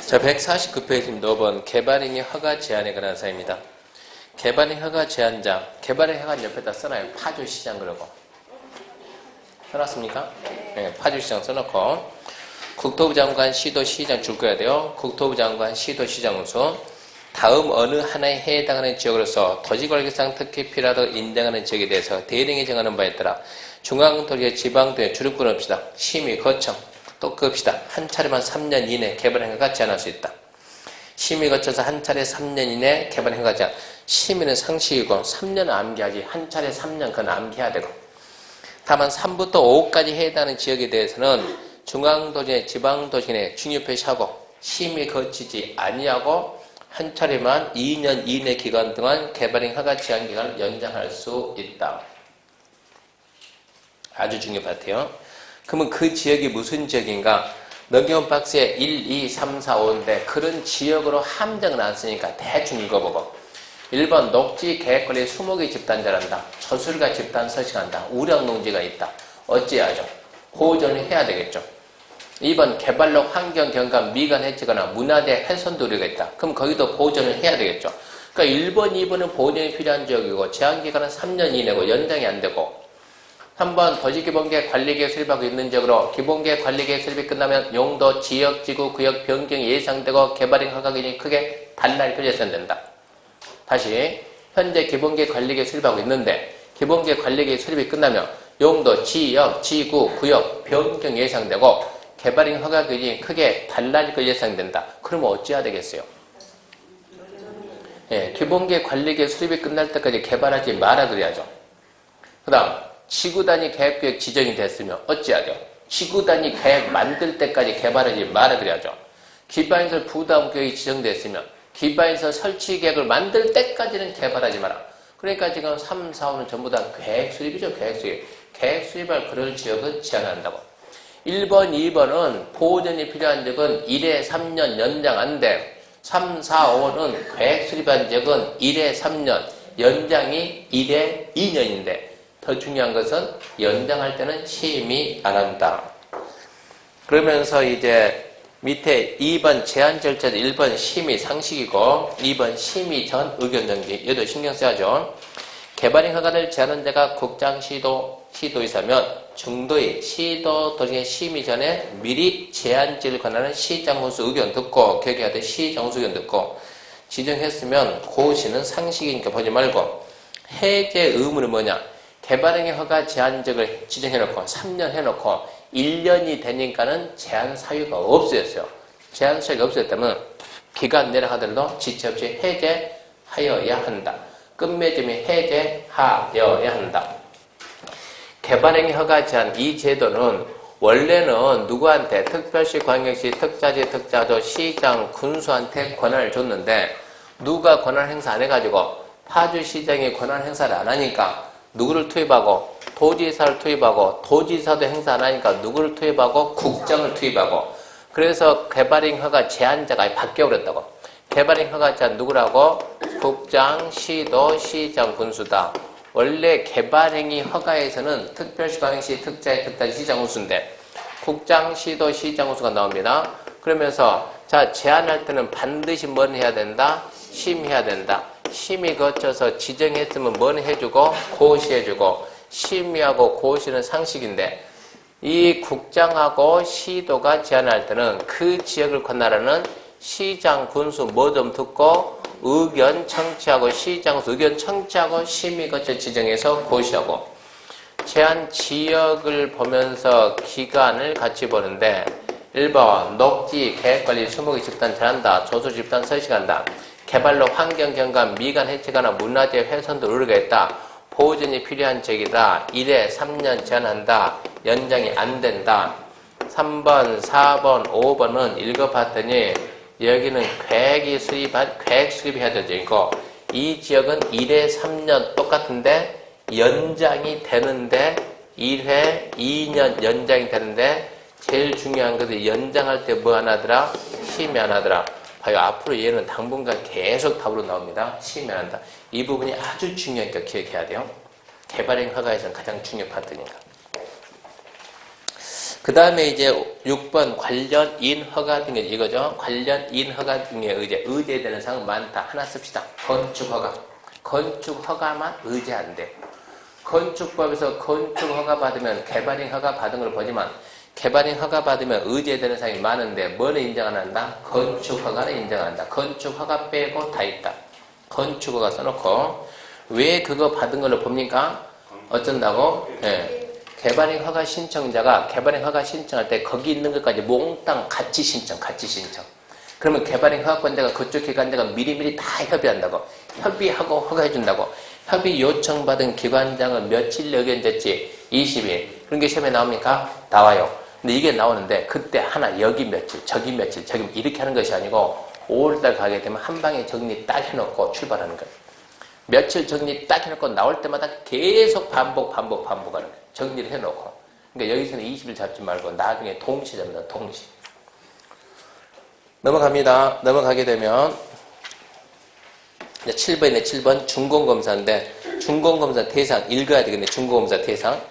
자, 149페이지입니다. 5번 개발행위 허가 제한에 관한 사항입니다. 개발행위 허가 제한자, 개발행위 허가 옆에다 써놔요. 파주시장 그러고. 써놨습니까? 네, 파주시장 써놓고 국토부 장관, 시도, 시장 줄 거야 돼요. 국토부 장관, 시도, 시장 운수. 다음 어느 하나에 해당하는 지역으로서 도시관리상 특히 필요하다고 인정하는 지역에 대해서 대령이 정하는 바에 따라 중앙도시의 지방도에 줄을 끊읍시다. 심의, 거청. 또 급시다. 한 차례만 3년 이내 개발행위가 제한할 수 있다. 심의 거쳐서 한 차례 3년 이내 개발행위가 제한. 심의는 상식이고 3년은 암기하지. 한 차례 3년 그건 암기해야 되고. 다만 3부터 5까지 해당하는 지역에 대해서는 중앙도시의 지방도시 내 중요표시하고 심의 거치지 아니하고 한 차례만 2년 이내 기간 동안 개발행위 허가 제한 기간을 연장할 수 있다. 아주 중요 파트요. 그러면 그 지역이 무슨 지역인가? 넘겨온 박스에 1, 2, 3, 4, 5인데 그런 지역으로 함정은 안 쓰니까 대충 읽어보고 1번 녹지 계획관리 수목이 집단자란다. 저술가 집단 서식한다. 우량농지가 있다. 어찌해야죠? 보존을 해야 되겠죠. 2번 개발록 환경 경감 미관 해치거나 문화재 훼손도 우려가 있다. 그럼 거기도 보존을 해야 되겠죠. 그러니까 1번, 2번은 보존이 필요한 지역이고 제한기간은 3년 이내고 연장이 안 되고 3번 도시기본계획 관리계획 수립하고 있는 지역으로 기본계획 관리계획 수립이 끝나면 용도, 지역, 지구, 구역 변경이 예상되고 개발행위 허가 기준이 크게 달라질 것이 예상된다. 다시 현재 기본계획 관리계획 수립하고 있는데 기본계획 관리계획 수립이 끝나면 용도, 지역, 지구, 구역 변경이 예상되고 개발행위 허가 기준이 크게 달라질 것이 예상된다. 그러면 어찌해야 되겠어요? 예, 기본계획 관리계획 수립이 끝날 때까지 개발하지 마라 그래야죠. 그 다음 지구단위 계획구역 지정이 됐으면 어찌하죠? 지구단위 계획 만들 때까지 개발하지 마라 그래야죠. 기반시설 부담구역이 지정됐으면 기반시설 설치 계획을 만들 때까지는 개발하지 마라. 그러니까 지금 3, 4, 5는 전부 다 계획 수립이죠. 계획 수립. 계획 수립할 그럴 지역은 제한한다고. 1번, 2번은 보존이 필요한 지역은 1에 3년 연장 안 돼. 3, 4, 5는 계획 수립한 지역은 1에 3년, 연장이 1에 2년인데 더 중요한 것은 연장할 때는 심의 안 한다. 그러면서 이제 밑에 2번 제한 절차도 1번 심의 상식이고 2번 심의 전 의견 정지. 얘도 신경 써야죠. 개발행 허가를 제한한 자가 국장, 시도의사면 중도의 시도 도중에 심의 전에 미리 제한지를 권하는 시장훈수 의견 듣고 계획해야 돼. 시장훈수 의견 듣고 지정했으면 고시는 상식이니까 보지 말고 해제 의무는 뭐냐? 개발행위 허가 제한적을 지정해놓고 3년 해놓고 1년이 되니까는 제한 사유가 없어졌어요. 제한 사유가 없어졌다면 기간 내라 하더라도 지체 없이 해제하여야 한다. 끝맺음이 해제하여야 한다. 개발행위 허가 제한 이 제도는 원래는 누구한테 특별시, 광역시, 특자지, 특자도, 시장, 군수한테 권한을 줬는데 누가 권한 행사 안 해가지고 파주시장이 권한 행사를 안 하니까 누구를 투입하고 도지사를 투입하고 도지사도 행사 안 하니까 누구를 투입하고 국장을 투입하고 그래서 개발행위 허가 제한자가 바뀌어버렸다고. 개발행위 허가 제한 누구라고? 국장, 시도, 시장, 군수다. 원래 개발행위 허가에서는 특별시, 광역시, 특자의 특자지, 시장, 군수인데 국장, 시도, 시장, 군수가 나옵니다. 그러면서 자 제한할 때는 반드시 뭘 해야 된다? 심의해야 된다. 심의 거쳐서 지정했으면 뭐는 해주고 고시해주고 심의하고 고시는 상식인데 이 국장하고 시도가 제한할 때는 그 지역을 권하라는 시장, 군수 뭐 좀 듣고 의견 청취하고 시장, 의견 청취하고 심의 거쳐 지정해서 고시하고 제한 지역을 보면서 기간을 같이 보는데 1번 녹지 계획관리 수목이 집단 잘한다. 조수 집단 서식한다. 개발로 환경 경감, 미관 해치거나 문화재 훼손도 우려겠다. 보존이 필요한 지역이다. 1에 3년 제한한다. 연장이 안 된다. 3번, 4번, 5번은 읽어봤더니 여기는 계획 수립해야 될 지역이고 이 지역은 1에 3년 똑같은데 연장이 되는데 1회 2년 연장이 되는데 제일 중요한 것은 연장할 때 뭐 하나더라? 심의 하나더라. 봐요. 앞으로 얘는 당분간 계속 답으로 나옵니다. 심의 안 한다. 이 부분이 아주 중요하니까 기억해야 돼요. 개발행위 허가에서는 가장 중요한 파트니까. 그 다음에 이제 6번 관련 인허가 등의 이거죠. 관련 인허가 등의 의제에 대한 사항은 많다. 하나 씁시다. 건축허가. 건축허가만 의제한대. 건축법에서 건축허가 받으면 개발행 허가 받은 걸 보지만 개발행 허가 받으면 의제에 대한 사항이 많은데 뭐를 인정 안 한다? 건축허가를 인정 안 한다. 건축허가 빼고 다 있다. 건축허가 써놓고 왜 그거 받은 걸로 봅니까? 어쩐다고? 네. 개발행 허가 신청자가 개발행 허가 신청할 때 거기 있는 것까지 몽땅 같이 신청. 그러면 개발행 허가권자가 그쪽 기관자가 미리미리 다 협의한다고. 협의하고 허가해준다고. 협의 요청받은 기관장은 며칠 의견됐지? 20일. 그런 게 시험에 나옵니까? 나와요. 근데 이게 나오는데 그때 하나 여기 며칠, 저기 며칠, 저기 이렇게 하는 것이 아니고 5월달 가게 되면 한 방에 정리 딱 해놓고 출발하는 거예요. 며칠 정리 딱 해놓고 나올 때마다 계속 반복하는 거예요. 정리를 해놓고. 그러니까 여기서는 20일 잡지 말고 나중에 동시 잡는다. 동시. 넘어갑니다. 넘어가게 되면 7번이네. 7번 준공검사인데 준공검사 대상 읽어야 되겠네. 준공검사 대상.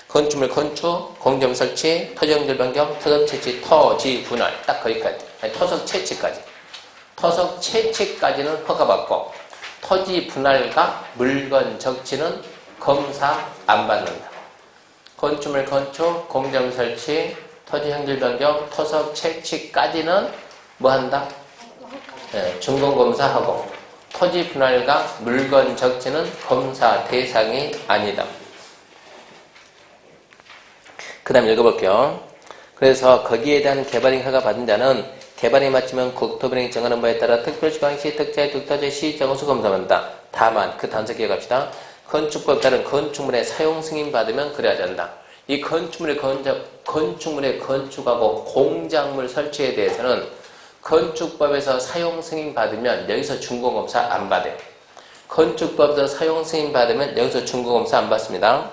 건축물 건축, 공점 설치, 토지연결 변경, 토석 채취, 토지 분할. 딱 거기까지. 아니, 토석 채취까지. 토석 채취까지는 허가받고 토지 분할과 물건 적치는 검사 안 받는다. 건축물 건축, 공점 설치, 토지 형질 변경, 토석 채취까지는 뭐 한다? 네, 준공검사하고 토지 분할과 물건 적치는 검사 대상이 아니다. 그 다음 읽어볼게요. 그래서 거기에 대한 개발행 허가 받은 자는 개발에 맞추면 국토부령이 정하는 바에 따라 특별시광시 특자의 특화제 시정수 검사한다. 다만 그 단서 기억합시다. 건축법에 따른 건축물의 사용 승인 받으면 그래야 된다. 이 건축물의 건축하고 공작물 설치에 대해서는 건축법에서 사용 승인 받으면 여기서 준공검사 안 받아요. 건축법에서 사용 승인 받으면 여기서 준공검사 안 받습니다.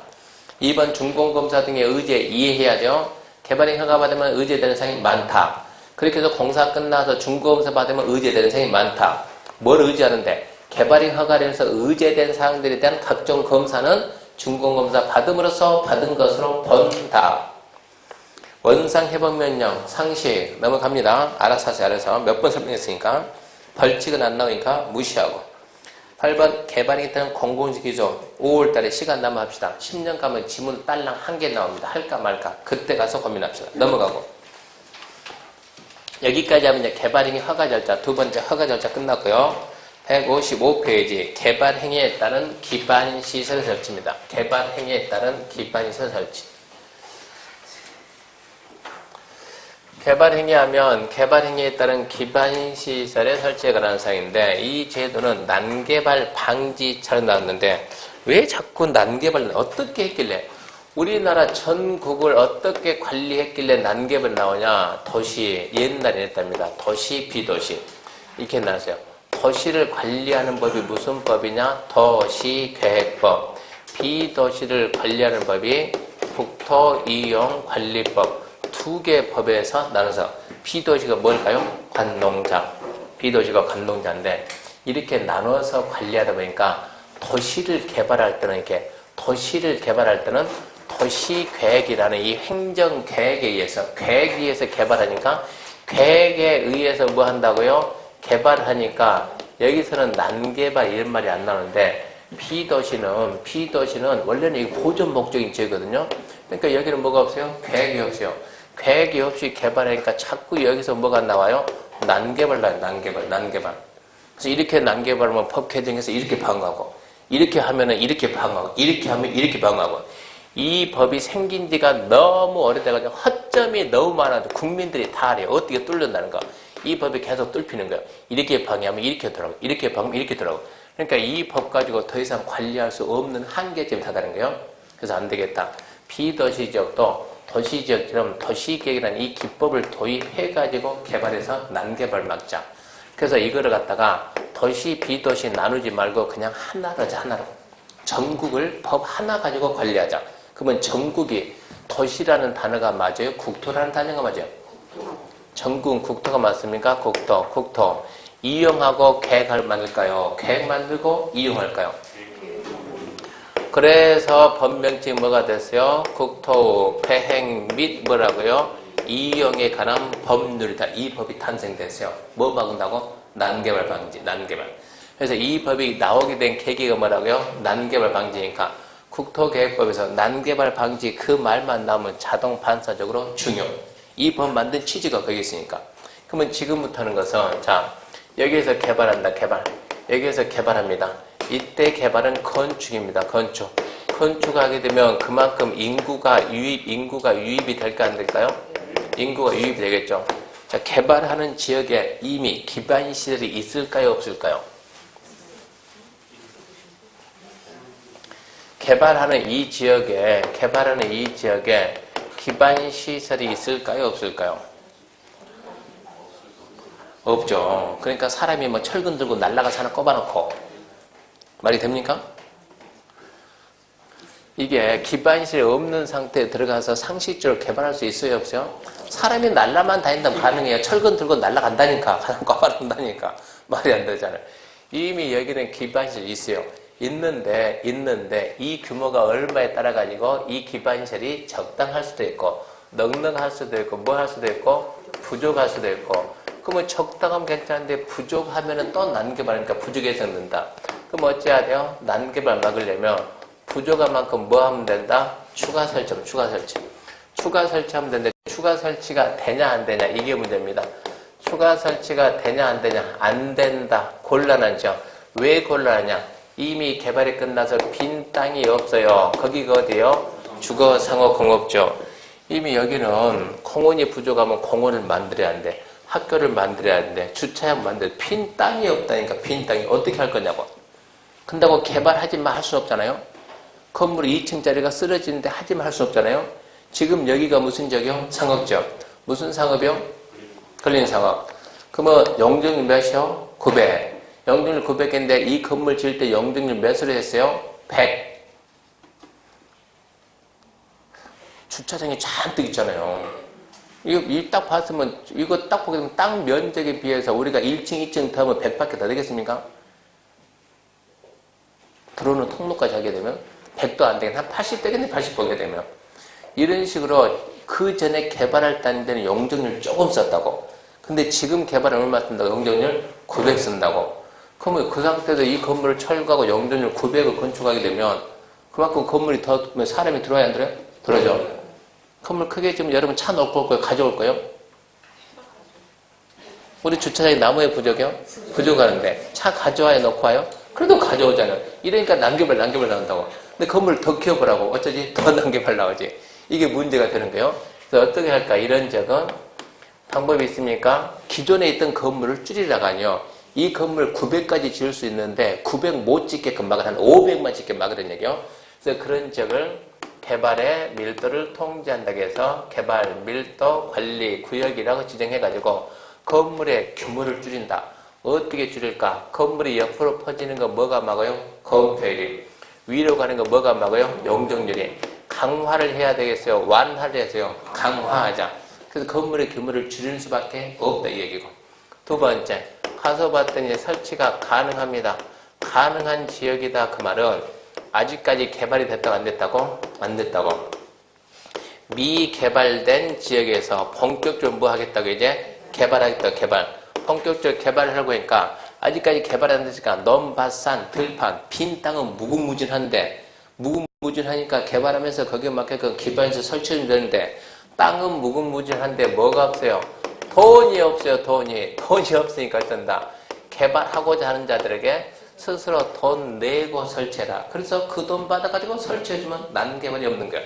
2번 준공검사 등의 의제 이해해야죠. 개발행 허가 받으면 의제되는 사항이 많다. 그렇게 해서 공사 끝나서 준공검사 받으면 의제되는 사항이 많다. 뭘 의제하는데? 개발행 허가를 해서 의제된 사항들에 대한 각종 검사는 준공검사 받음으로써 받은 것으로 본다. 원상 회복 명령 상식 넘어갑니다. 알아서 하세요. 알아서 몇 번 설명했으니까. 벌칙은 안 나오니까 무시하고. 8번 개발행에 따른 공공지 기조 5월달에 시간 남아합시다. 10년 가면 지문 딸랑 1개 나옵니다. 할까 말까. 그때 가서 고민합시다. 넘어가고. 여기까지 하면 이제 개발행위 허가 절차 두 번째 허가 절차 끝났고요. 155페이지 개발행위에 따른 기반시설 설치입니다. 개발행위에 따른 기반시설 설치. 개발행위하면 개발행위에 따른 기반시설의 설치에 관한 사항인데 이 제도는 난개발 방지처로 나왔는데 왜 자꾸 난개발 어떻게 했길래 우리나라 전국을 어떻게 관리했길래 난개발 나오냐. 도시 옛날에 했답니다. 도시 비도시 이렇게 나왔어요. 도시를 관리하는 법이 무슨 법이냐? 도시계획법. 비도시를 관리하는 법이 국토이용관리법. 두 개 법에서 나눠서 비도시가 뭘까요? 관농장. 비도시가 관농장인데 이렇게 나눠서 관리하다 보니까 도시를 개발할 때는 도시계획이라는 이 행정계획에 의해서 개발하니까 계획에 의해서 뭐 한다고요? 개발하니까 여기서는 난개발 이런 말이 안 나오는데 비도시는 원래는 이 보존 목적인 지역이거든요. 그러니까 여기는 뭐가 없어요? 계획이 없어요. 계획이 없이 개발하니까 자꾸 여기서 뭐가 나와요? 난개발 나와요. 난개발. 그래서 이렇게 난개발하면 법 개정해서 이렇게 방어하고 이렇게 하면은 이렇게 방어하고 이렇게 하면 이렇게 방어하고 이 법이 생긴 지가 너무 오래돼가지고 허점이 너무 많아도 국민들이 다 알아요. 어떻게 뚫는다는 거. 이 법이 계속 뚫히는 거예요. 이렇게 방해하면 이렇게 더라고. 이렇게 방해하면 이렇게 더라고. 그러니까 이 법 가지고 더 이상 관리할 수 없는 한계점이 다다른 거예요. 그래서 안 되겠다. 비도시 지역도 도시 지역처럼 도시계획이라는 이 기법을 도입해가지고 개발해서 난개발 막자. 그래서 이거를 갖다가 도시, 비도시 나누지 말고 그냥 하나로. 전국을 법 하나 가지고 관리하자. 그러면 전국이 도시라는 단어가 맞아요? 국토라는 단어가 맞아요? 전국은 국토가 맞습니까? 국토. 이용하고 계획을 만들까요? 계획 만들고 이용할까요? 그래서 법명칭 뭐가 됐어요? 국토 배행 및 뭐라고요? 이용에 관한 법률이다. 이 법이 탄생됐어요. 뭐 막는다고? 난개발 방지, 난개발. 그래서 이 법이 나오게 된 계기가 뭐라고요? 난개발 방지니까 국토계획법에서 난개발 방지 그 말만 나오면 자동 반사적으로 중요. 이 법 만든 취지가 거기 있으니까. 그러면 지금부터는 것은 자 여기에서 개발한다. 개발. 여기에서 개발합니다. 이때 개발은 건축입니다. 건축. 건축하게 되면 그만큼 인구가 유입이 될까 안 될까요? 인구가 유입이 되겠죠. 자, 개발하는 지역에 이미 기반시설이 있을까요? 없을까요? 개발하는 이 지역에 기반시설이 있을까요? 없을까요? 없죠. 그러니까 사람이 뭐 철근 들고 날라가서 하나 꼽아놓고 말이 됩니까? 이게 기반시설이 없는 상태에 들어가서 상식적으로 개발할 수 있어요? 없어요? 사람이 날라만 다닌다면 가능해요. 철근 들고 날라간다니까. 하나 꼽아놓는다니까. 말이 안 되잖아요. 이미 여기는 기반시설이 있어요. 있는데 이 규모가 얼마에 따라 가지고 이 기반시설이 적당할 수도 있고 넉넉할 수도 있고 뭐 할 수도 있고 부족할 수도 있고 그러면 적당하면 괜찮은데 부족하면은 또 난개발하니까 부족해서 는다. 그럼 어찌해야 돼요? 난개발 막으려면 부족한 만큼 뭐 하면 된다? 추가 설치하면 되는데 추가 설치가 되냐 안 되냐 이게 문제입니다. 추가 설치가 되냐 안 되냐 안 된다. 곤란하죠. 왜 곤란하냐? 이미 개발이 끝나서 빈 땅이 없어요. 거기가 어디요? 주거, 상호, 공업죠. 이미 여기는 공원이 부족하면 공원을 만들어야 하는데 학교를 만들어야 하는데 주차장 만들 빈 땅이 없다니까. 빈 땅이 어떻게 할 거냐고. 근다고 개발하지 마 할 수 없잖아요. 건물 2층짜리가 쓰러지는데 하지 마 할 수 없잖아요. 지금 여기가 무슨 지역이요? 상업지역. 무슨 상업이요? 걸린 상업. 그러면 용적률 몇이요? 900. 용적률 900인데 이 건물 지을 때 용적률 몇으로 했어요? 100. 주차장이 잔뜩 있잖아요. 이거 딱 봤으면, 이거 딱 보게 되면 땅 면적에 비해서 우리가 1층, 2층 더하면 100밖에 더 되겠습니까? 들어오는 통로까지 하게 되면 100도 안 되겠네. 한 80 되겠네, 80 보게 되면. 이런 식으로 그 전에 개발할 때는 용적률 조금 썼다고. 근데 지금 개발은 얼마 쓴다고? 용적률 900 쓴다고. 그러면 그 상태에서 이 건물을 철거하고 용적률 900을 건축하게 되면 그만큼 건물이 더 사람이 들어와야 안 들어요? 들어오죠. 건물 크게 지금 여러분 차 놓고 올 거예요? 가져올 거예요? 우리 주차장이 나무에 부족해요? 부족하는데 차 가져와야 놓고 와요? 그래도 가져오잖아요. 이러니까 난개발 나온다고. 근데 건물 더 키워보라고. 어쩌지? 더 난개발 나오지. 이게 문제가 되는 거예요. 그래서 어떻게 할까? 이런 적은 방법이 있습니까? 기존에 있던 건물을 줄이다가요. 이 건물 900까지 지을 수 있는데 900 못 짓게끔 막을 한 500만 짓게 막으라는 얘기요. 그래서 그런 적을 개발의 밀도를 통제한다고 해서 개발 밀도 관리 구역이라고 지정해가지고 건물의 규모를 줄인다. 어떻게 줄일까? 건물이 옆으로 퍼지는 거 뭐가 막아요? 건폐율이. 위로 가는 거 뭐가 막아요? 용적률이. 강화를 해야 되겠어요? 완화를 해서요? 강화하자. 그래서 건물의 규모를 줄이는 수밖에 없다 이 얘기고. 두 번째, 가서 봤더니 설치가 가능합니다. 가능한 지역이다 그 말은 아직까지 개발이 됐다고 안 됐다고? 안 됐다고. 미개발된 지역에서 본격적으로 뭐 하겠다고 이제? 개발하겠다고 개발. 본격적으로 개발을 하고 하니까 아직까지 개발 안 됐으니까 넘밭산, 들판, 빈 땅은 무궁무진한데 무궁무진하니까 개발하면서 거기에 맞게끔 기반시설 설치해주면 되는데 땅은 무궁무진한데 뭐가 없어요? 돈이 없어요. 돈이 없으니까 어쩐다. 개발하고자 하는 자들에게 스스로 돈 내고 설치해라. 그래서 그 돈 받아가지고 설치해주면 난개발이 없는 거야.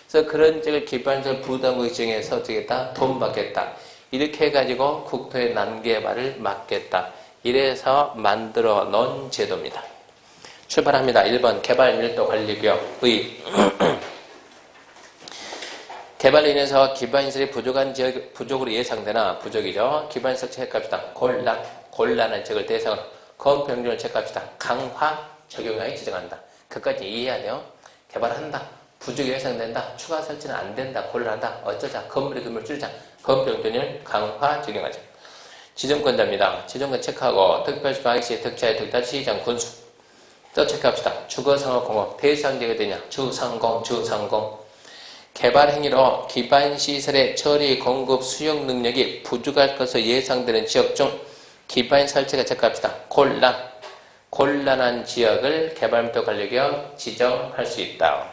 그래서 그런 쪽을 기반시설 부담국 정해서 어쩌겠다? 돈 받겠다. 이렇게 해가지고 국토의 난개발을 막겠다. 이래서 만들어 놓은 제도입니다. 출발합니다. 1번 개발밀도관리구역 의 개발로 인해서 기반시설이 부족한 지역, 부족으로 예상되나 부족이죠. 기반시설 체크합시다. 곤란한 지역을 대상으로 건폐용적을 체크합시다. 강화 적용량이 지정한다. 그까지 이해해야 돼요. 개발한다. 부족이 예상된다. 추가 설치는 안 된다. 곤란하다. 어쩌자. 건물의 규모를 줄이자. 건폐용적률 강화 적용하자. 지정권자입니다. 지정권 체크하고 특별시 방역시 특차의 특단시장 군수 또 체크합시다. 주거상업공업 대상자가 되냐? 주상공. 개발 행위로 기반 시설의 처리, 공급, 수용 능력이 부족할 것으로 예상되는 지역 중 기반 설치가 체크합시다. 곤란한 지역을 개발부터 관리기업 지정할 수 있다.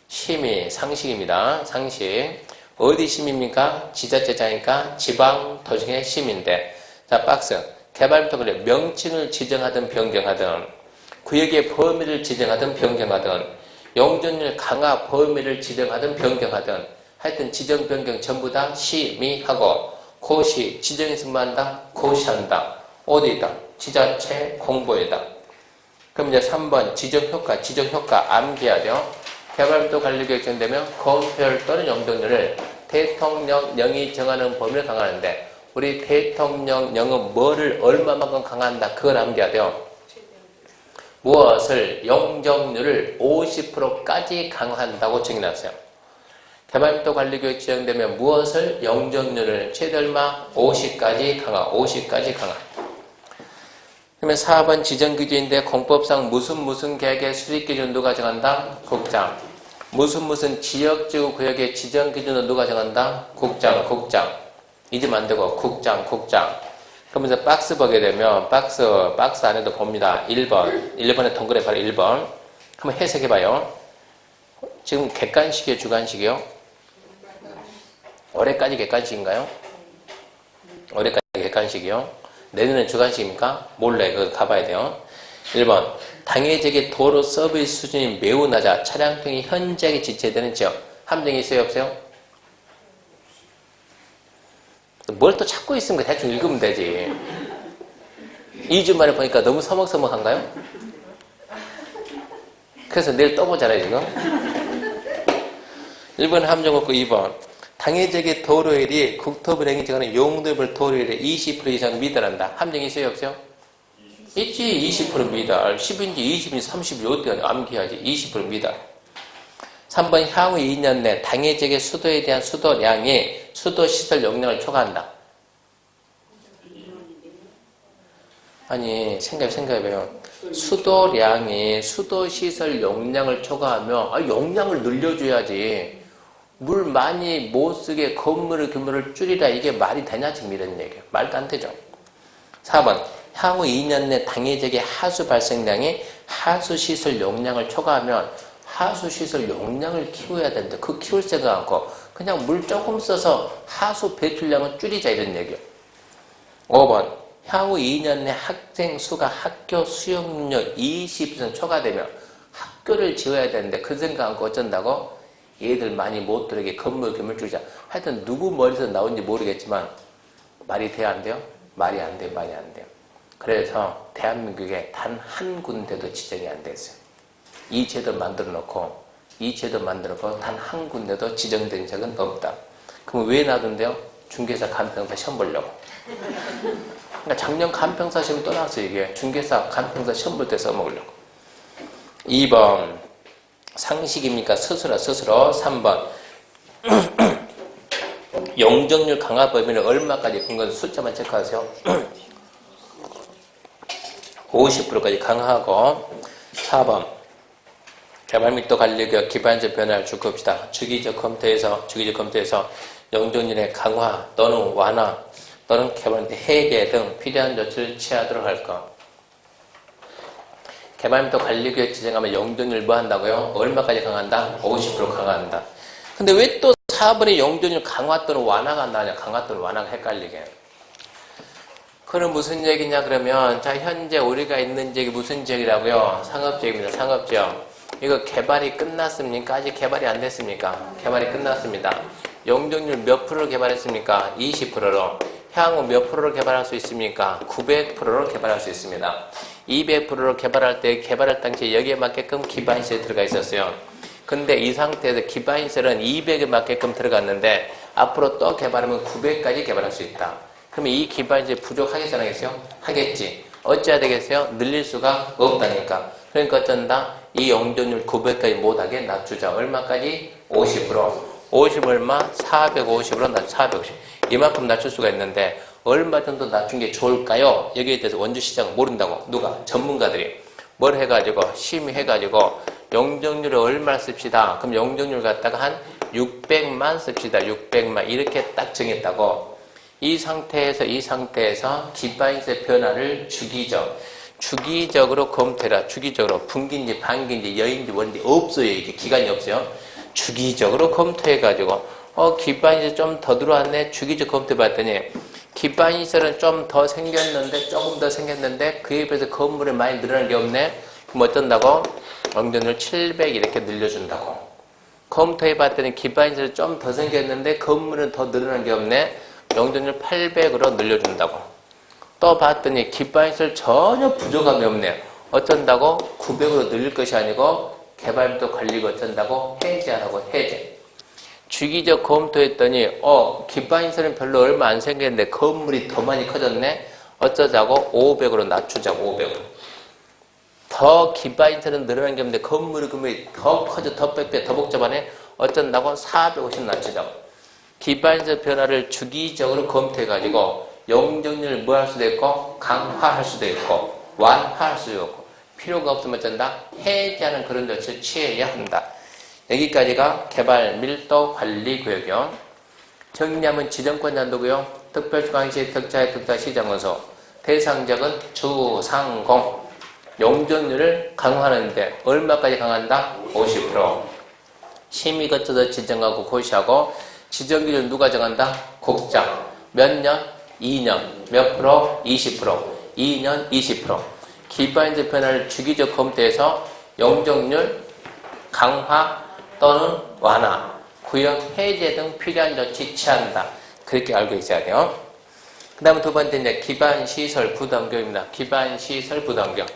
심의, 상식입니다. 상식. 어디 심입니까? 지자체장이니까 지방 도시의 심인데. 자, 박스. 개발부터 관리 명칭을 지정하든 변경하든, 구역의 범위를 지정하든 변경하든, 용적률 강화 범위를 지정하든 변경하든, 하여튼 지정 변경 전부 다 심의하고, 고시 지정했으면 한다, 고시한다. 어디다? 지자체 공보에다. 그럼 이제 3번 지정효과 암기해야 돼요. 개발부터 관리계획 정되면 건폐율 또는 용적률을 대통령령이 정하는 범위를 강화하는데, 우리 대통령령은 뭐를 얼마만큼 강화한다? 그걸 암기해야 돼요. 무엇을? 용적률을 50%까지 강화한다고 정해놨어요. 개발부터 관리계획 지정되면 무엇을? 용적률을 최대 얼마? 50까지 강화. 그러면 4번 지정기준인데 공법상 무슨 계획의 수립기준 누가 정한다? 국장. 무슨 지역지구 구역의 지정기준은 누가 정한다? 국장. 잊으면 안 되고 국장. 그러면서 박스 보게 되면 박스 안에도 봅니다. 1번에 동그라미 바로 1번. 한번 해석해봐요. 지금 객관식이에요? 주관식이요? 올해까지 객관식인가요? 올해까지 객관식이요? 내년은 주관식입니까? 몰래 그거 가봐야 돼요. 1번. 당해적의 도로 서비스 수준이 매우 낮아 차량통이 현저하게 지체되는 지역. 함정이 있어요? 없어요? 뭘 또 찾고 있으면 대충 읽으면 되지. 2주 만에 보니까 너무 서먹서먹한가요? 그래서 내일 또 보잖아요, 지금. 1번 함정 없고 2번. 당해적의 도로율이 국토부령이 정하는 용도별 도로율의 20% 이상 미달한다. 함정이 있어요, 없어요? 있지. 20% 미달. 10인지 20인지 30인지 어떻게 암기해야지. 20% 미달. 3번 향후 2년 내 당해적의 수도에 대한 수도량이 수도시설 용량을 초과한다. 아니 생각해봐요. 수도량이 수도시설 용량을 초과하면 용량을 늘려줘야지. 물 많이 못 쓰게 건물의 규모를 줄이라. 이게 말이 되냐 지금 이런 얘기예요. 말도 안 되죠. 4번 향후 2년 내 당해적의 하수 발생량이 하수시설 용량을 초과하면 하수시설 용량을 키워야 되는데 그 키울 생각 않고 그냥 물 조금 써서 하수 배출량을 줄이자 이런 얘기예요. 5번 향후 2년 내 학생 수가 학교 수용률 20% 초과되면 학교를 지어야 되는데 그 생각 않고 어쩐다고? 얘들 많이 못 들어오게 건물 규모를 줄이자. 하여튼 누구 머리에서 나온지 모르겠지만 말이 돼야 안 돼요? 말이 안 돼요. 그래서 대한민국에 단 한 군데도 지정이 안 됐어요. 이 제도 만들어 놓고 단 한 군데도 지정된 적은 없다. 그럼 왜 놔둔대요? 중개사 간평사 시험 보려고. 그러니까 작년 간평사 시험이 또 나왔어요. 이게 중개사 간평사 시험 볼 때 써먹으려고. 2번 상식입니까? 스스로. 3번 용적률 강화 범위는 얼마까지? 그건 숫자만 체크하세요. 50%까지 강화하고. 4번 개발 및 또 관리교육 기반적 변화를 줄 겁시다. 주기적 검토에서 용적률의 강화 또는 완화 또는 개발 및 해제 등 필요한 조치를 취하도록 할 것. 개발 및 또 관리교육 지정하면 용적률 뭐 한다고요? 얼마까지 강화한다? 50% 강화한다. 근데 왜 또 4번에 용적률 강화 또는 완화가 나냐? 강화 또는 완화가 헷갈리게. 그건 무슨 얘기냐 그러면 자 현재 우리가 있는 지역이 무슨 지역이라고요? 상업지역입니다. 상업지역. 이거 개발이 끝났습니까? 아직 개발이 안 됐습니까? 개발이 끝났습니다. 용적률 몇 프로를 개발했습니까? 20%로. 향후 몇 프로를 개발할 수 있습니까? 900%로 개발할 수 있습니다. 200%로 개발할 때 개발할 당시에 여기에 맞게끔 기반시설이 들어가 있었어요. 근데 이 상태에서 기반시설은 200에 맞게끔 들어갔는데 앞으로 또 개발하면 900까지 개발할 수 있다. 그러면 이 기반시설이 부족하겠어요? 안 하겠어요? 하겠지. 어찌해야 되겠어요? 늘릴 수가 없다니까. 그러니까 어쩐다? 이 용적률 900까지 못하게 낮추자. 얼마까지? 50%. 50 얼마? 450으로 낮추 450. 이만큼 낮출 수가 있는데 얼마 정도 낮춘 게 좋을까요? 여기에 대해서 원주시장은 모른다고. 누가? 전문가들이. 뭘 해가지고 심의해가지고 용적률을 얼마나 씁시다. 그럼 용적률 갖다가 한 600만 씁시다. 600만 이렇게 딱 정했다고. 이 상태에서 기반시설 변화를 주기적으로 검토해라. 주기적으로 분기인지 반기인지 여인지 원인지 없어요. 이게 기간이 없어요. 주기적으로 검토해가지고 기반시설 좀 더 들어왔네. 주기적 검토해봤더니 기반시설은 좀 더 생겼는데 조금 더 생겼는데 그에 비해서 건물이 많이 늘어난 게 없네. 그럼 어쩐다고? 용적률 700 이렇게 늘려준다고. 검토해봤더니 기반시설이 좀 더 생겼는데 건물은 더 늘어난 게 없네. 용적률 800으로 늘려준다고. 또 봤더니 기반시설 전혀 부족함이 없네요. 어쩐다고? 900으로 늘릴 것이 아니고 개발도 관리가 어쩐다고? 해제하라고. 해제. 주기적 검토했더니 기반시설은 별로 얼마 안 생겼는데 건물이 더 많이 커졌네. 어쩌자고? 500으로 낮추자고. 500으로. 더 기반시설은 늘어난 게 없는데 건물이 더 커져, 더 빽빽, 더 복잡하네. 어쩐다고? 450 낮추자고. 기반시설 변화를 주기적으로 검토해가지고 용적률을 뭐 할 수도 있고 강화할 수도 있고 완화할 수도 있고 필요가 없으면 어쩐다? 해제하는 그런 조치를 취해야 한다. 여기까지가 개발 밀도 관리 구역이요. 정리하면 지정권 잔도구요. 특별주관시 특자의 특자 시장건소 대상적은 주상공 용적률을 강화하는데 얼마까지 강한다? 50%. 심의 거쳐서 지정하고 고시하고 지정기준 누가 정한다? 국장. 몇 년? 2년. 몇 프로? 20%. 2년 20%. 기반시설 변화를 주기적 검토해서 용적률 강화 또는 완화, 구역 해제 등 필요한 조치 취한다. 그렇게 알고 있어야 돼요. 그 다음에 두 번째 이제 기반시설 부담교육입니다. 기반시설 부담교육.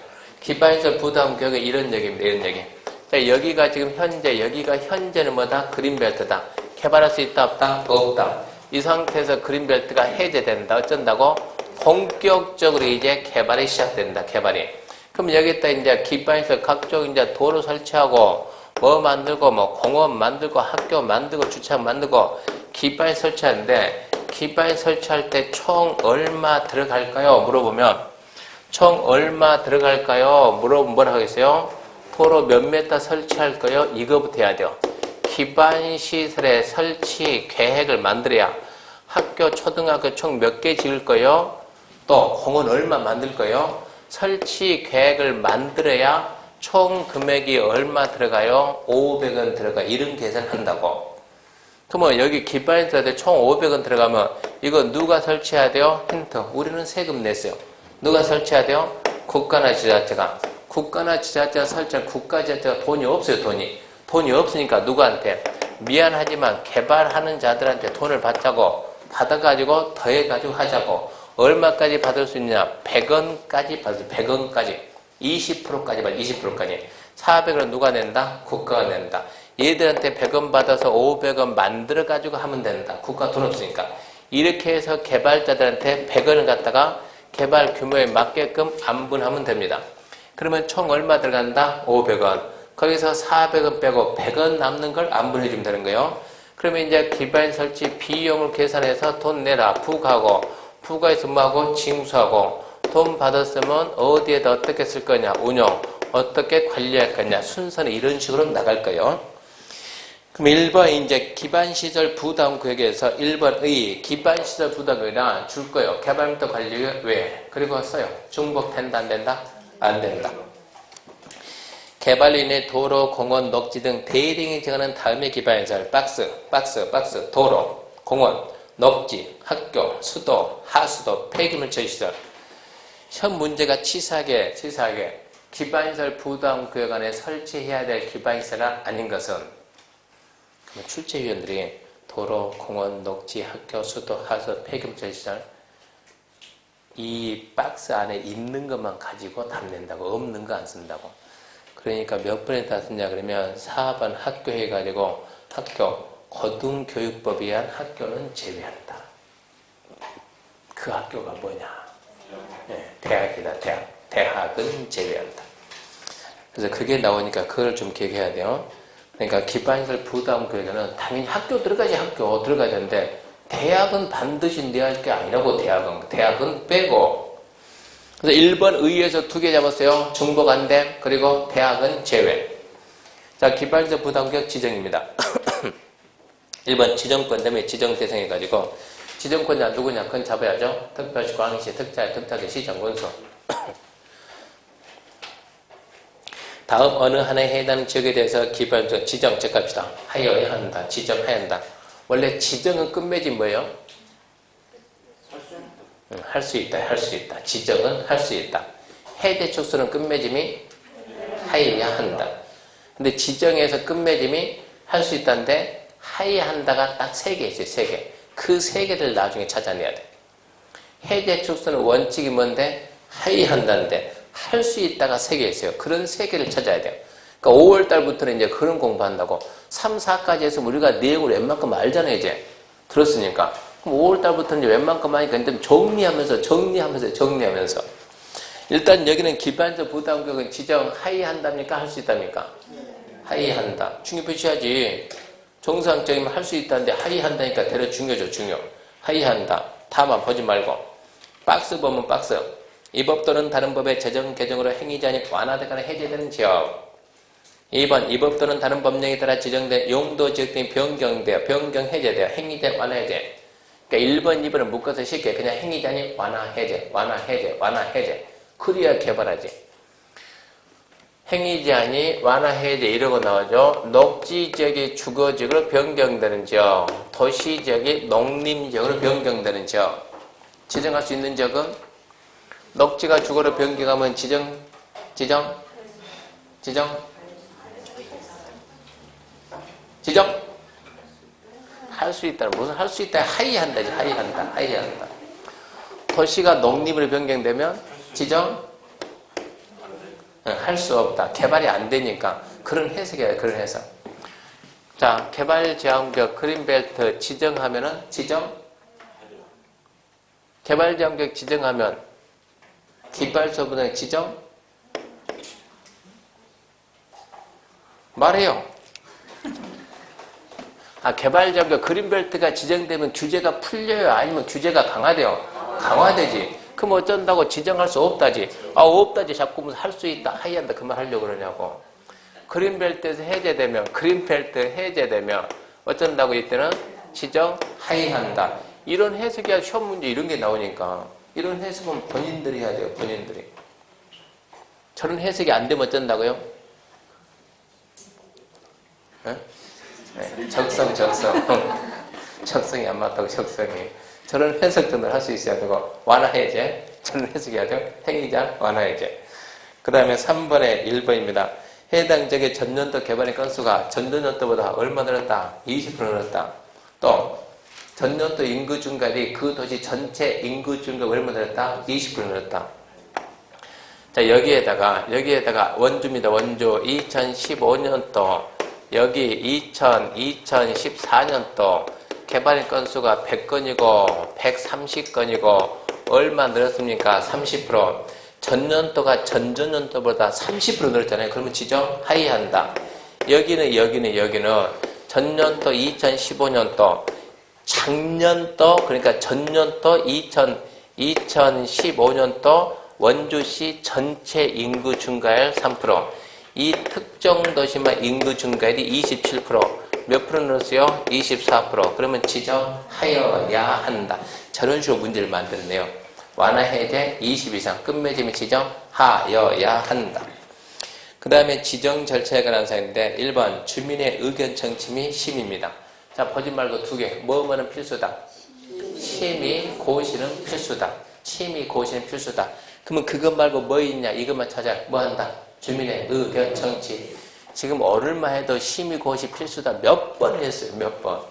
기반시설 부담교육은 이런 얘기입니다. 이런 얘기. 자, 여기가 지금 여기가 현재는 뭐다? 그린벨트다. 개발할 수 있다 없다? 없다. 이 상태에서 그린벨트가 해제된다. 어쩐다고? 본격적으로 이제 개발이 시작된다. 개발이. 그럼 여기다 이제 기반시설 각종 이제 도로 설치하고 뭐 만들고 뭐 공원 만들고 학교 만들고 주차장 만들고 기반시설 설치하는데 기반시설 설치할 때 총 얼마 들어갈까요? 물어보면 총 얼마 들어갈까요? 물어보면 뭐라 하겠어요? 도로 몇 메타 설치할 거요? 이거부터 해야 돼요. 기반시설의 설치 계획을 만들어야 학교, 초등학교 총 몇 개 지을 거요? 또 공원 얼마 만들 거요? 설치 계획을 만들어야 총 금액이 얼마 들어가요? 500원 들어가. 이런 계산을 한다고. 그러면 여기 기반시설에 총 500원 들어가면 이거 누가 설치해야 돼요? 힌트. 우리는 세금 냈어요. 누가 설치해야 돼요? 국가나 지자체가. 국가나 지자체가 설치한 국가지자체가 돈이 없어요. 돈이 없으니까 누구한테? 미안하지만 개발하는 자들한테 돈을 받자고 받아가지고 더해가지고 하자고. 얼마까지 받을 수 있냐? 100원까지 받을 수 있어요. 100원까지. 20%까지 받아. 20%까지. 400원은 누가 낸다? 국가가 낸다. 얘들한테 100원 받아서 500원 만들어가지고 하면 된다. 국가 돈 없으니까. 이렇게 해서 개발자들한테 100원을 갖다가 개발 규모에 맞게끔 안분하면 됩니다. 그러면 총 얼마 들어간다? 500원. 거기서 400원 빼고 100원 남는 걸 안분해 주면 되는 거예요. 그러면 이제 기반 설치 비용을 계산해서 돈 내라. 부과하고 부과해서 뭐하고? 징수하고 돈 받았으면 어디에다 어떻게 쓸 거냐? 운용. 어떻게 관리할 거냐? 순서는 이런 식으로 나갈 거예요. 그럼 1번 이제 기반시설 부담구역에서 1번의 기반시설 부담구역이나 줄 거예요. 개발부터 관리구역 왜? 그리고 써요. 중복된다 안 된다? 안 된다. 개발로 인해 도로, 공원, 녹지 등 대등이 정하는 다음의 기반시설 박스, 도로, 공원, 녹지, 학교, 수도, 하수도, 폐기물 처리시설. 현 문제가 치사하게 기반시설 부담구역 안에 설치해야 될 기반시설 아닌 것은 출제위원들이 도로, 공원, 녹지, 학교, 수도, 하수, 폐기물 처리시설 이 박스 안에 있는 것만 가지고 답낸다고. 없는 거 안 쓴다고. 그러니까 몇 번에 다 쓰냐 그러면 4번 학교 해가지고 학교 고등교육법에 의한 학교는 제외한다. 그 학교가 뭐냐? 네, 대학이다. 대학은 제외한다. 그래서 그게 나오니까 그걸 좀 기억해야 돼요. 그러니까 기반시설 부담구역에는 당연히 학교 들어가야 되는데 대학은 반드시 내야 할 게 아니라고. 대학은 빼고 그래서 1번 의에서 2개 잡았어요. 중복 안 됨, 그리고 대학은 제외. 자, 기발적 부담격 지정입니다. 1번 지정권 때문에 지정대상 해가지고 지정권자 누구냐? 그건 잡아야죠. 특별시, 광역시, 특자의, 특자대, 시정군수. 다음 어느 하나에 해당하는 지역에 대해서 기발적 지정 체크합시다. 하여야 한다. 지정해야 한다. 원래 지정은 끝맺이 뭐예요? 할 수 있다. 할 수 있다. 지정은 할 수 있다. 해제 축소는 끝맺음이 하여야 한다. 근데 지정에서 끝맺음이 할 수 있다는데 하여야 한다가 딱 3개 있어요. 3개. 그 3개를 나중에 찾아내야 돼. 해제 축소는 원칙이 뭔데? 하여야 한다는데 할 수 있다가 3개 있어요. 그런 3개를 찾아야 돼요. 그러니까 5월달부터는 이제 그런 공부한다고 3, 4까지 해서 우리가 내용을 웬만큼 알잖아요. 이제 들었으니까. 그럼 5월달부터는 이제 웬만큼 하니까 정리하면서 일단 여기는 기반적 부담격은 지정 하이한답니까? 할 수 있답니까? 하이한다. 중요 표시하지. 정상적이면 할 수 있다는데 하이한다니까 대략 중요죠. 중요. 하이한다. 다만 보지 말고 박스 보면 박스. 이 법 또는 다른 법의 제정 개정으로 행위자니 완화되거나 해제되는 지역. 2번 이 법 또는 다른 법령에 따라 지정된 용도 지역 등이 변경되어 변경 해제되어 행위자 완화 해제. 그러니까 1번, 2번을 묶어서 쉽게 그냥 행위자니 완화 해제, 완화 해제, 완화 해제. 그래야 개발하지. 행위자니 완화 해제 이러고 나오죠. 녹지 지역이 주거 지역으로 변경되는 지역, 도시 지역이 농림 지역으로 변경되는 지역. 지정할 수 있는 지역은 녹지가 주거로 변경하면 지정 할 수 있다. 무슨 할 수 있다. 하이한다지. 하이한다. 도시가 농림으로 변경되면 지정 할 수 없다. 개발이 안 되니까 그런 해석이에요. 그런 해석. 자, 개발 제한구역 그린벨트 지정하면은 개발 제한구역 지정하면 기발서부는 지정 말해요. 개발 제한구역 그린벨트가 지정되면 규제가 풀려요? 아니면 규제가 강화돼요? 강화되지. 그럼 어쩐다고 지정할 수 없다지. 없다지. 자꾸 무슨 할 수 있다. 하이한다. 그 말 하려고 그러냐고. 그린벨트에서 해제되면 어쩐다고 이때는 지정 하이한다. 이런 해석이야. 시험 문제 이런 게 나오니까. 이런 해석은 본인들이 해야 돼요. 본인들이. 저런 해석이 안 되면 어쩐다고요? 네? 적성이 안 맞다고 적성이. 저런 해석 정도를 할 수 있어야 되고 완화 해제. 저런 해석해야 돼요. 행위자 완화 해제. 그 다음에 3번에 1번입니다. 해당 지역의 전년도 개발의 건수가 전전년도보다 얼마 늘었다? 20% 늘었다. 또 전년도 인구 증가율이 그 도시 전체 인구 증가가 얼마 늘었다? 20% 늘었다. 자, 여기에다가 원주입니다. 원주 2015년도 여기 2014년도 개발의 건수가 100건이고 130건이고 얼마 늘었습니까? 30%. 전년도가 전전년도보다 30% 늘었잖아요. 그러면 지정 하이한다. 여기는 전년도 2015년도 작년도 그러니까 전년도 2015년도 원주시 전체 인구 증가율 3%. 이 특정 도시만 인구 증가율이 27%. 몇 프로 늘었어요? 24%. 그러면 지정하여야 한다. 저런 식으로 문제를 만들었네요. 완화 해제 20 이상 끝맺음이 지정하여야 한다. 그 다음에 지정 절차에 관한 사항인데 1번 주민의 의견 청취 심의입니다. 자, 보지 말고 2개. 뭐뭐는 필수다. 심의 고시는 필수다. 심의 고시는 필수다. 그러면 그것 말고 뭐 있냐? 이것만 찾아. 뭐 한다? 주민의 의견 청취. 지금 오늘만 해도 심의 고시 필수다 몇 번 했어요. 몇 번.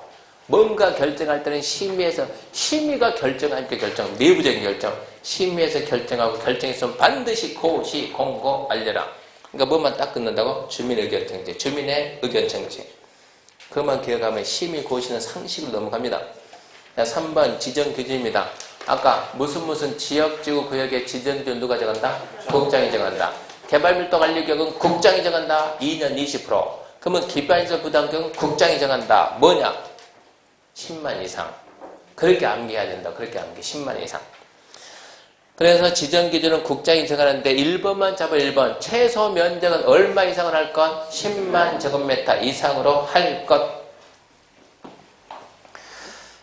뭔가 결정할 때는 심의가 결정하니까 내부적인 결정. 심의에서 결정하고 결정했으면 반드시 고시 공고 알려라. 그러니까 뭐만 딱 끊는다고? 주민의 의견 청취. 주민의 의견 청취. 그것만 기억하면 심의 고시는 상식으로 넘어갑니다. 자, 3번 지정 기준입니다. 아까 무슨 지역지구 구역의 지정 기준 누가 정한다? 국장이 정한다. 개발밀도 관리격은 국장이 정한다. 2년 20%. 그러면 기반적 부담격은 국장이 정한다. 뭐냐? 10만 이상. 그렇게 암기해야 된다. 그렇게 암기. 10만 이상. 그래서 지정 기준은 국장이 정하는데 1번만 잡아 1번. 최소 면적은 얼마 이상을 할 것? 10만 제곱미터 이상으로 할 것.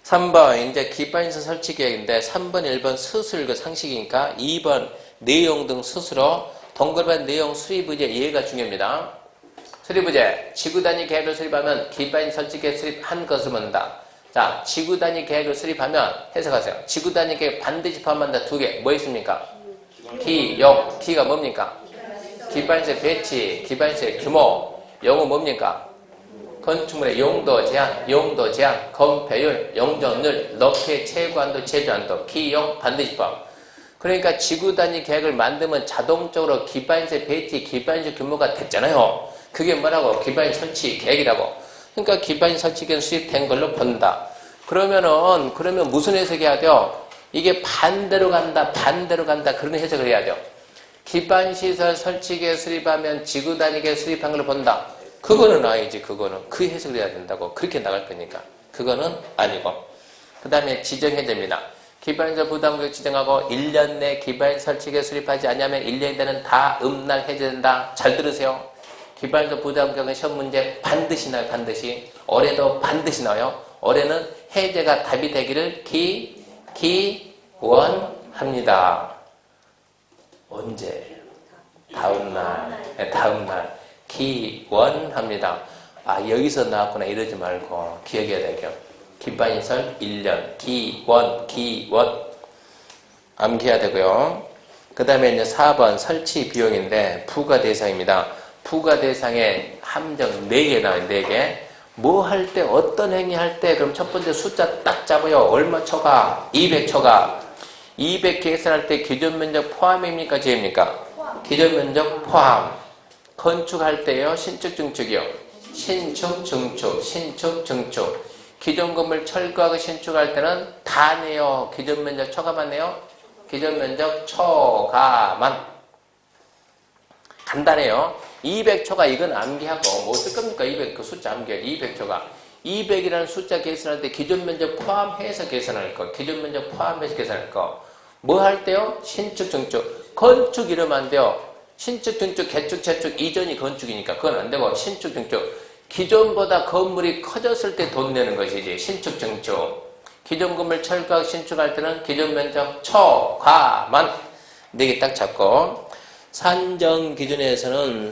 3번 이제 기반시설 설치 계획인데 3번 1번 수술 그 상식이니까 2번 내용 등 스스로 동그라미 내용 수립의제 이해가 중요합니다. 수립의제 지구단위 계획을 수립하면 기반시설 설치 계획 수립한 것을 묻는다. 자, 지구단위 계획을 수립하면 해석하세요. 지구단위 계획 반드시 포함한다. 두 개. 뭐 있습니까? 기, 용. 기가 뭡니까? 기반시설 배치, 기반시설 규모. 용은 뭡니까? 건축물의 용도 제한, 건폐율, 용적률, 높이, 최고한도, 최저한도, 기용 반드시 포함. 그러니까 지구단위 계획을 만들면 자동적으로 기반시설 배치, 기반시설 규모가 됐잖아요. 그게 뭐라고? 기반시설 설치 계획이라고. 그러니까 기반시설 설치 계획 수립된 걸로 본다. 그러면 무슨 해석해야 돼요? 이게 반대로 간다. 그런 해석을 해야 돼요. 기반시설 설치 계획 수립하면 지구단위 계획 수립한 걸로 본다. 그거는 아니지, 그거는. 그 해석을 해야 된다고. 그렇게 나갈 거니까. 그거는 아니고. 그 다음에 지정해야 됩니다. 기반시설 부담금액 지정하고 1년 내 기반시설 설치계획 수립하지 않으면 1년이 되는 다 음날 해제된다. 잘 들으세요. 기반시설 부담금액은 시험 문제 반드시 나요, 반드시. 올해도 반드시 나와요. 올해는 해제가 답이 되기를 기원합니다. 언제? 다음날. 네, 다음날. 기원합니다. 아, 여기서 나왔구나. 이러지 말고 기억해야 되죠. 기반시설 1년. 기원. 암기해야 되고요. 그 다음에 이제 4번 설치 비용인데 부과 대상입니다. 부과 대상에 함정 4개 나와요. 4개. 뭐 할 때, 어떤 행위 할 때, 그럼 첫 번째 숫자 딱 잡아요. 얼마 초과? 200초가. 200 계산할 때 기존 면적 포함입니까? 제입니까? 기존 면적 포함. 건축할 때요. 신축, 증축이요. 신축, 증축. 기존 건물 철거하고 신축할 때는 다 내요. 기존 면적 초과만 내요. 기존 면적 초과만. 간단해요. 200초가 이건 암기하고 뭐 쓸 겁니까? 200 그 숫자 암기해. 200초가. 200이라는 숫자 계산할 때 기존 면적 포함해서 계산할 거. 기존 면적 포함해서 계산할 거. 뭐 할 때요? 신축, 증축. 건축 이러면 안 돼요. 신축, 증축, 개축, 재축 이전이 건축이니까 그건 안 되고 신축, 증축. 기존보다 건물이 커졌을 때 돈 내는 것이지. 신축, 증축. 기존 건물 철거하고 신축할 때는 기존 면적 초과만 4개 딱 잡고 산정 기준에서는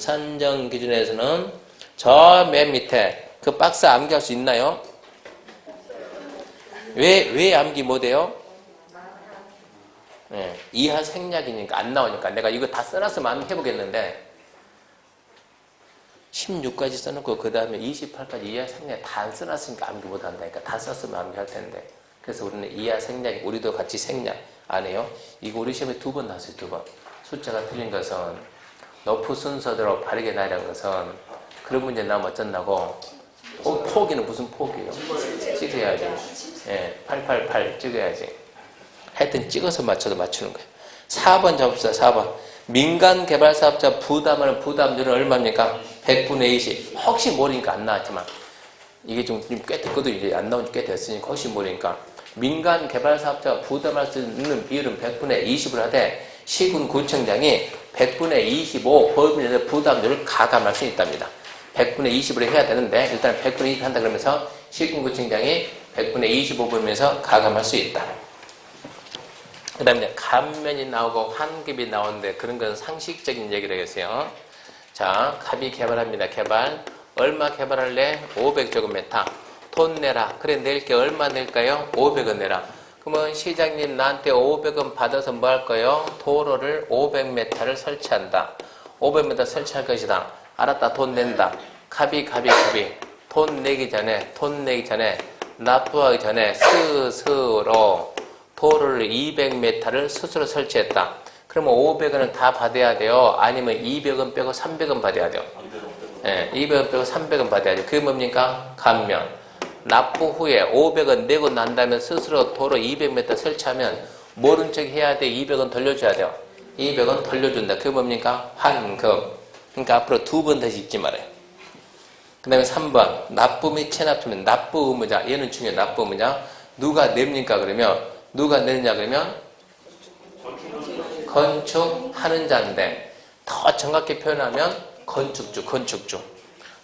저 맨 밑에 그 박스 암기할 수 있나요? 왜 암기 못해요? 네, 이하 생략이니까 안 나오니까 내가 이거 다 써놨으면 암기 해보겠는데 16까지 써놓고 그 다음에 28까지 이하 생략 다 안 써놨으니까 암기 못한다니까. 다 썼으면 암기할 텐데. 그래서 우리는 이하 생략, 우리도 같이 생략 안 해요. 이거 우리 시험에 2번 나왔어요. 2번. 숫자가 틀린 것은 높은 순서대로 바르게 나열한 것은 그런 문제 나오면 어쩐다고. 포기는 무슨 포기예요? 찍어야지. 예, 888 찍어야지. 하여튼 찍어서 맞춰도 맞추는 거예요. 4번 잡읍시다. 4번. 민간 개발 사업자 부담하는 부담률은 얼마입니까? 100분의 20. 혹시 모르니까 안 나왔지만 이게 좀 꽤 됐거든. 이제 안 나온 지 꽤 됐으니까 혹시 모르니까 민간 개발 사업자가 부담할 수 있는 비율은 100분의 20을 하되 시군 구청장이 100분의 25 법인에 부담률을 가감할 수 있답니다. 100분의 20으로 해야 되는데 일단 100분의 20 한다 그러면서 시군 구청장이 100분의 25 법인에서 가감할 수 있다. 그 다음에 감면이 나오고 환급이 나오는데 그런 건 상식적인 얘기를 하겠어요. 자, 갑이 개발합니다. 개발. 얼마 개발할래? 500제곱미터. 돈 내라. 그래, 낼게 얼마 낼까요? 500원 내라. 그러면 시장님 나한테 500원 받아서 뭐 할 거예요? 도로를 500m를 설치한다. 500m 설치할 것이다. 알았다. 돈 낸다. 갑이. 돈 내기 전에 납부하기 전에 스스로 도로를 200m를 스스로 설치했다. 그러면 500원을 다 받아야 돼요? 아니면 200원 빼고 300원 받아야 돼요? 네, 200원 빼고 300원 받아야 돼요. 그게 뭡니까? 감면. 납부 후에 500원 내고 난 다음에 스스로 도로 200m 설치하면 모른 척 해야 돼? 200원 돌려줘야 돼요? 200원 돌려준다. 그게 뭡니까? 환급. 그러니까 앞으로 2번 다시 읽지 말아요. 그 다음에 3번. 납부 및 체납투면 납부 의무자. 얘는 중요해. 납부 의무자. 누가 냅니까? 그러면 누가 내느냐 그러면 건축하는 자인데 더 정확히 표현하면 건축주.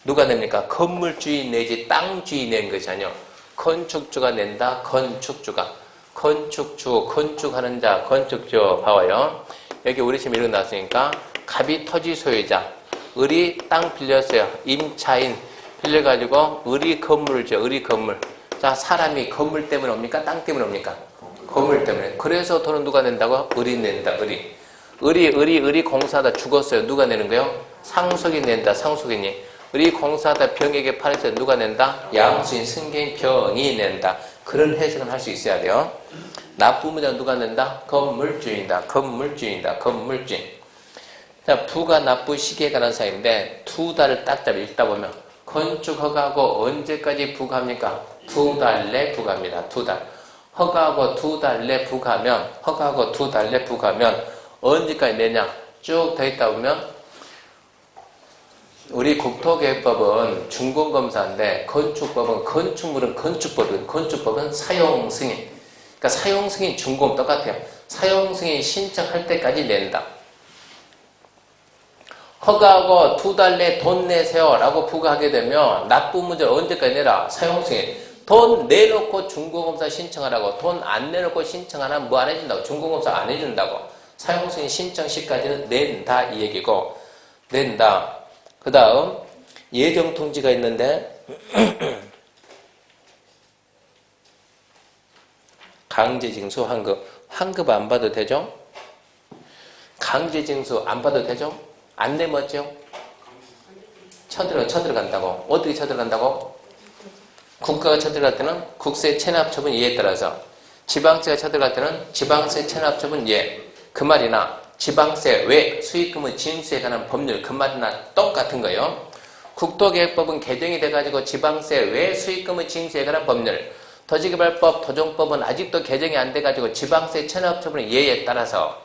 누가 냅니까? 건물주인 내지 땅주인 낸 것이 아니요. 건축주가 낸다. 건축주가. 건축주, 건축하는 자, 건축주. 봐봐요. 여기 우리 지금 이런 거 나왔으니까 갑이 토지 소유자. 을이 땅 빌렸어요. 임차인 빌려가지고 을이 건물을 지어. 을이 건물. 자, 사람이 건물 때문에 옵니까? 땅 때문에 옵니까? 건물 때문에. 그래서 돈은 누가 낸다고? 을이 낸다. 을이 공사하다 죽었어요. 누가 내는 거요? 상속인 낸다. 상속인이. 을이 공사하다 병에게 팔았어요. 누가 낸다? 양수인, 승계인, 병이 낸다. 그런 해석은 할 수 있어야 돼요. 납부문자 누가 낸다? 건물주인이다. 건물주인. 자, 부가 납부 시기에 관한 사이인데 두 달을 딱 잡아 읽다 보면 건축 허가하고 언제까지 부과합니까? 두 달 내 부과합니다. 두 달. 허가하고 두 달 내 부과하면 언제까지 내냐? 쭉 더 있다 보면 우리 국토계획법은 준공검사인데 건축법은 건축물은 건축법은 사용승인. 그러니까 사용승인 준공 똑같아요. 사용승인 신청할 때까지 낸다. 허가하고 두 달 내 돈 내세요 라고 부과하게 되면 납부문제를 언제까지 내라? 사용승인. 돈 내놓고 준공검사 신청하라고. 돈 안 내놓고 신청하면 뭐 안 해준다고? 준공검사 안 해준다고. 사용승인 신청 시까지는 낸다 이 얘기고. 낸다. 그 다음 예정통지가 있는데 강제징수 환급 안 받아도 되죠? 강제징수 안 받아도 되죠? 안 내면 어째요? 쳐들어간다고. 어떻게 쳐들어간다고? 국가가 쳐들어갈 때는 국세 체납처분 예에 따라서, 지방세가 쳐들어갈 때는 지방세 체납처분 예. 그 말이나 지방세 외 수익금의 징수에 관한 법률 그 말이나 똑같은 거예요. 국토계획법은 개정이 돼가지고 지방세 외 수익금의 징수에 관한 법률, 토지개발법, 토종법은 아직도 개정이 안 돼가지고 지방세 체납처분의 예에 따라서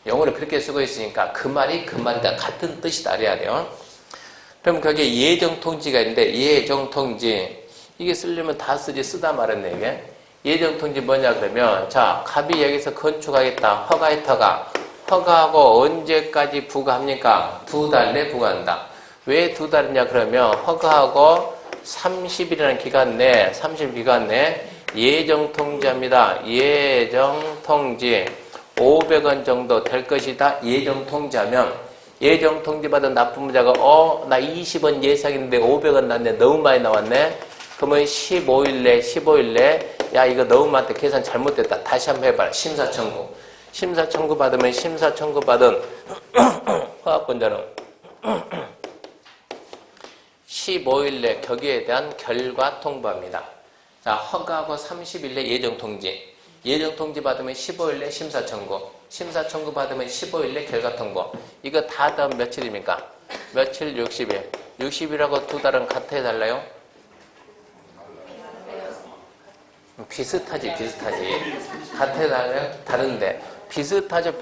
영어를 그렇게 쓰고 있으니까 그 말이다. 같은 뜻이다 알아야 돼요. 그럼 거기에 예정통지가 있는데 예정통지 이게 쓰려면 다 쓰지 쓰다 말았네 이게. 예정통지 뭐냐 그러면 자 갑이 여기서 건축하겠다. 허가하고 언제까지 부과합니까? 두 달 내 부과한다. 왜 두 달이냐 그러면 허가하고 30일이라는 기간 내 30기간 내 예정통지합니다. 예정통지 500원 정도 될 것이다. 예정통지하면 예정통지 받은 납부문자가 나 20원 예상인데 500원 났네. 너무 많이 나왔네. 그러면 15일 내 야 이거 너무 많다. 계산 잘못됐다. 다시 한번 해봐라. 심사청구 받으면 심사청구 받은 허가권자는 15일 내 거기에 대한 결과 통보합니다. 자, 허가하고 30일 내 예정통지. 예정통지 받으면 15일 내 심사청구 받으면 15일 내 결과 통보. 이거 다 더하면 며칠입니까? 며칠 60일. 60일하고 두 달은 같아 해달라요? 비슷하지. 같아 해달라요? 다른데. 비슷하죠.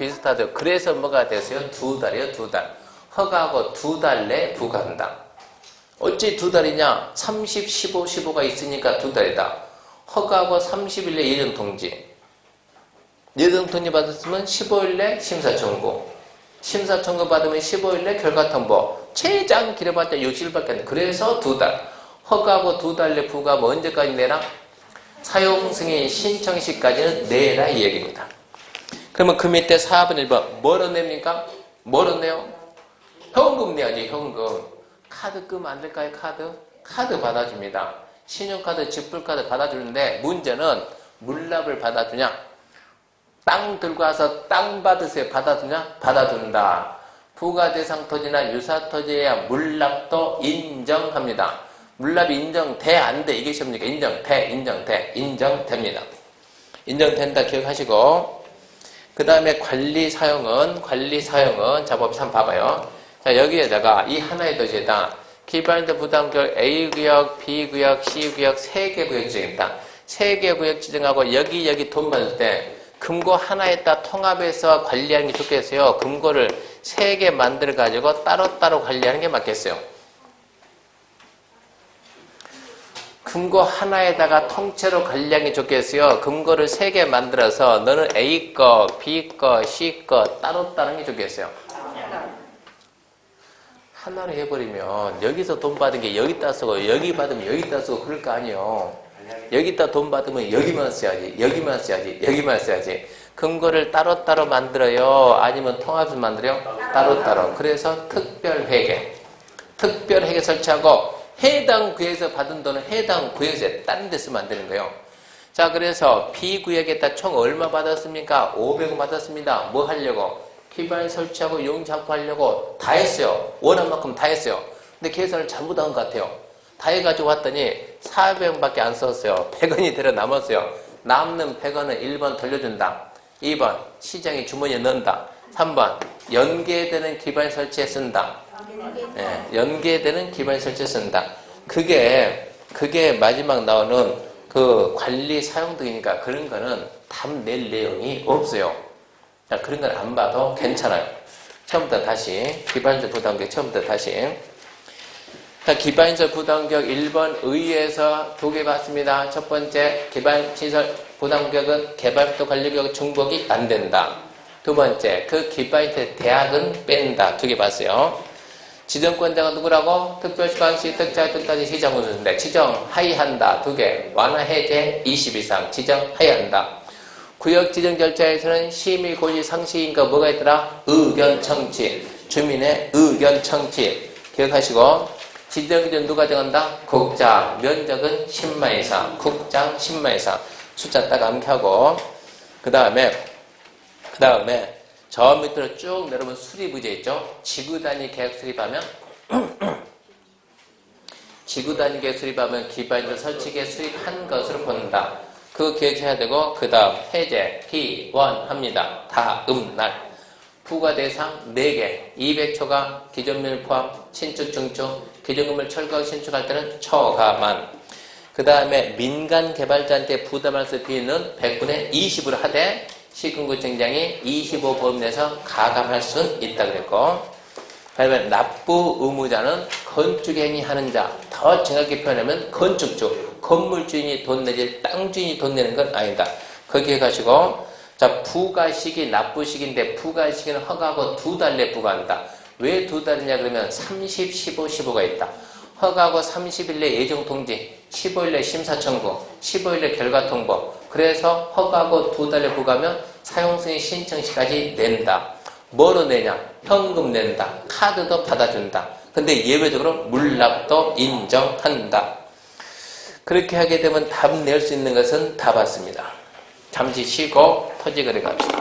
그래서 뭐가 됐어요? 두 달이요, 두 달. 허가하고 두 달 내 부과한다. 어찌 두 달이냐? 30, 15가 있으니까 두 달이다. 허가하고 30일 내 예정통지. 예정통지 받았으면 15일 내 심사청구. 심사청구 받으면 15일 내 결과통보. 최장 길어봤자 60일밖에 안 돼. 그래서 두 달. 허가하고 두 달 내 부과하면 언제까지 내라? 사용승인 신청 시까지는 내라 이 얘기입니다. 그러면 그 밑에 4번 1번 뭐로 냅니까? 뭐로 내요? 현금 내야지 현금. 카드 끄면 안 될까요? 카드 받아줍니다. 신용카드, 지불카드 받아주는데 문제는 물납을 받아주냐? 땅 들고 와서 땅 받으세요. 받아주냐? 받아준다. 부가대상 토지나 유사토지에야 물납도 인정합니다. 물납이 인정돼 안 돼? 이게 시험이니까 인정됩니다. 인정된다 기억하시고, 그 다음에 관리 사용은 자법이 한번 봐봐요. 자, 여기에다가 이 하나의 도시에다 기반도 부담구역 A구역, B구역, C구역 3개 구역 지정했다. 3개 구역 지정하고 여기 돈 받을 때 금고 하나에다 통합해서 관리하는 게 좋겠어요? 금고를 3개 만들어가지고 따로따로 관리하는 게 맞겠어요? 금고 하나에다가 통째로 관리하는 게 좋겠어요. 금고를 3개 만들어서 너는 A 거, B 거, C 거 따로 하는 게 좋겠어요. 하나로 해버리면 여기서 돈 받은 게 여기다 쓰고 여기 받으면 여기다 쓰고 그럴 거 아니에요. 여기다 돈 받으면 여기만 써야지, 여기만 써야지, 여기만 써야지. 금고를 따로따로 만들어요? 아니면 통합해서 만들어요? 따로따로. 그래서 특별회계. 특별회계 설치하고 해당 구역에서 받은 돈은 해당 구역에서 다른 데 쓰면 안 되는 거예요. 자, 그래서 B구역에다 총 얼마 받았습니까? 500원 받았습니다. 뭐 하려고? 기반 설치하고 용접하고 하려고 다 했어요. 원한 만큼 다 했어요. 근데 계산을 잘못한 것 같아요. 다 해가지고 왔더니 400원밖에 안 썼어요. 100원이 들어 남았어요. 남는 100원은 1번 돌려준다. 2번 시장에 주머니에 넣는다. 3번 연계되는 기반 설치에 쓴다. 네, 연계되는 기반 설치에 쓴다. 그게 마지막 나오는 그 관리 사용 등이니까 그런 거는 답 낼 내용이 없어요. 자, 그런 건 안 봐도 괜찮아요. 처음부터 다시 기반적 부담격 처음부터 다시. 자, 기반시설 부담격 1번 의에서 2개 봤습니다. 첫 번째 기반시설 부담격은 개발도 관리격 중복이 안 된다. 두 번째 그 기반시설 대학은 뺀다. 2개 봤어요. 지정권자가 누구라고? 특별시방시 특자 특까지 시정운수인데 지정하이한다. 2개. 완화 해제 20 이상 지정하이한다. 구역 지정 절차에서는 심의 고지 상시인가 뭐가 있더라? 의견 청취. 주민의 의견 청취. 기억하시고 지정 기준 누가 정한다? 국장. 면적은 10만 이상. 국장 10만 이상. 숫자 딱 암기하고 그 다음에 저 밑으로 쭉 내려오면 수립의제 있죠? 지구 단위 계약 수립하면 지구 단위 계약 수립하면 기반적 설치계 수립한 것으로 본다. 그거 기억해야 되고 그 다음 해제, 기원합니다. 다음 날 부과 대상 4개 200초가 기존물 포함 신축, 중축 기존건물 철거하고 신축할 때는 초과만 그 다음에 민간 개발자한테 부담할 수 비는 100분의 20으로 하되 시군구청장이 25법 내에서 가감할 수 있다 그랬고 그다음에 납부 의무자는 건축행위 하는 자 더 정확히 표현하면 건축주 건물주인이 돈 내지 땅주인이 돈 내는 건 아니다. 거기에 가시고 자 부가시기 납부시기인데 부가시기는 허가하고 2달 내 부과한다. 왜 2달이냐 그러면 30, 15, 15가 있다. 허가하고 30일 내 예정통지 15일 내 심사청구 15일 내 결과통보 그래서 허가하고 2달 내 부과하면 사용승인 신청시까지 낸다. 뭐로 내냐? 현금 낸다. 카드도 받아준다. 근데 예외적으로 물납도 인정한다. 그렇게 하게 되면 답 낼 수 있는 것은 다 봤습니다. 잠시 쉬고 토지거래 갑시다.